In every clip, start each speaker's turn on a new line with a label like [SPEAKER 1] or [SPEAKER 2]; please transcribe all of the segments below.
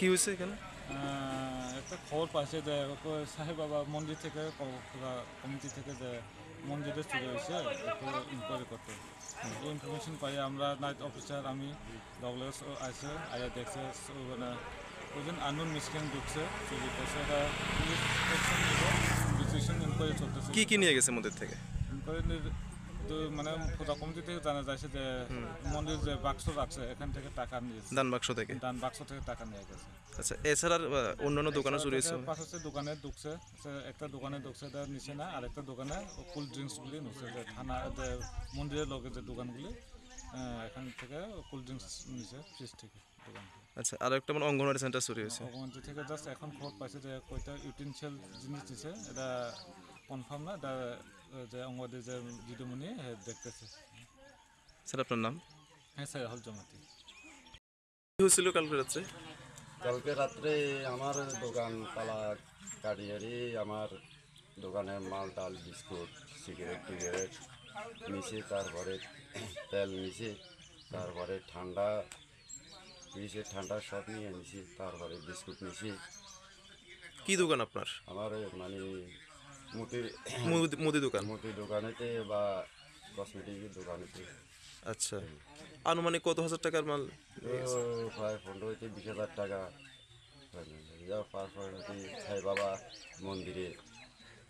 [SPEAKER 1] কি হয়েছে এখানে?
[SPEAKER 2] একটা খবর পাইছে যে সাহেব বাবা মন্দির থেকে কমিটি থেকে যে মন্দিরে চুরি হয়েছে একটু ইনকোয়ারি করতে। এই ইনফরমেশন পাই আমরা নাইট অফিসার আমি ডগলাস আছে আয়া দেখছে মানে ওজন আননোন মিসক্রিয়েন্ট ঢুকছে চুরি করছে এটা পুলিশ অ্যাকশন নিবে ইনভেস্টিগেশন ইনকোয়ারি চলতেছে।
[SPEAKER 1] কি নিয়ে গেছে মন্দির থেকে?
[SPEAKER 2] ইনকোয়ারি মানে পূজা কমিটি থেকে জানা যাচ্ছে যে মন্দির যে বাক্স রাখছে এখান থেকে টাকা নিয়েছে,
[SPEAKER 1] দান বাক্স থেকে।
[SPEAKER 2] দান বাক্স থেকে টাকা নিয়ে গেছে।
[SPEAKER 1] আচ্ছা, এছাড়া অন্যান্য দোকানে চুরি হয়েছে?
[SPEAKER 2] পাঁচ হচ্ছে দোকানে ঢুকছে, একটা দোকানে ঢুকছে এটা নিচে না, আর একটা দোকানে কোল্ড ড্রিঙ্কসগুলি নিচ্ছে যে থানা যে মন্দিরের লগে যে দোকানগুলি এখান থেকে কোল্ড ড্রিঙ্কস নিচে ফ্রিজ থেকে দোকান থেকে।
[SPEAKER 1] আচ্ছা, আর একটা মানে অঙ্গনওয়াড়ি সেন্টার চুরি হয়েছে।
[SPEAKER 2] অগমন্ত্রী থেকে জাস্ট এখন খবর পাইছে যে কয়টা ইউটেনশিয়াল জিনিস দিছে এটা কনফার্ম না, এটা যে অঙ্গনওয়াড়ি যে দিদিমণি দেখতেছে।
[SPEAKER 1] স্যার আপনার নাম?
[SPEAKER 2] হ্যাঁ স্যার, হল জমাতি।
[SPEAKER 1] কি হয়েছিল কালকে রাত্রে?
[SPEAKER 3] কালকে রাত্রে আমার দোকান তালা কাটিয়ারি আমার দোকানের মাল ডাল বিস্কুট সিগারেট টিগারেট নিচে, তারপরে তেল নিচে, তারপরে ঠান্ডা ফ্রিজের ঠান্ডা সব নিয়ে নিছি, তারপরে বিস্কুট নিছি।
[SPEAKER 1] কি দোকান আপনার?
[SPEAKER 3] আমার মানে মুদির
[SPEAKER 1] মুদি দোকান?
[SPEAKER 3] মুদি দোকানেতে বা কসমেটিকের দোকানেতে।
[SPEAKER 1] আচ্ছা, আনুমানিক কত হাজার টাকার মাল?
[SPEAKER 3] প্রায় 15-20 হাজার টাকা। পারফরটি ছাই বাবা মন্দিরে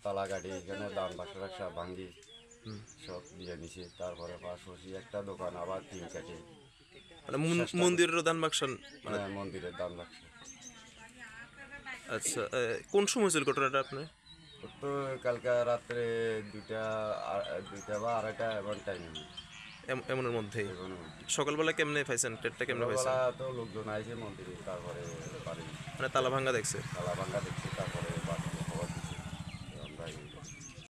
[SPEAKER 3] তালা গাড়ি এখানে দান বাক্স রাখা ভাঙ্গি সব দিয়ে নিছে। তারপরে পাশাপাশি একটা দোকান আবার তিন কাটে,
[SPEAKER 1] মানে মন্দিরের দান বাক্স?
[SPEAKER 3] মানে মন্দিরের দান বাক্স।
[SPEAKER 1] আচ্ছা, কোন সময় ছিল ঘটনাটা আপনার?
[SPEAKER 3] তো কালকে রাত্রে 2টা বা 2:30 এমন টাইম।
[SPEAKER 1] এমনের মধ্যেই সকালবেলা কেমনে পাইছেন? টেটটা কেমনে পাইছেন?
[SPEAKER 3] তো লোকজন আইছে মন্দিরে, তারপরে বাড়ি
[SPEAKER 1] মানে তালা ভাঙ্গা দেখছে?
[SPEAKER 3] তালা ভাঙ্গা দেখছে।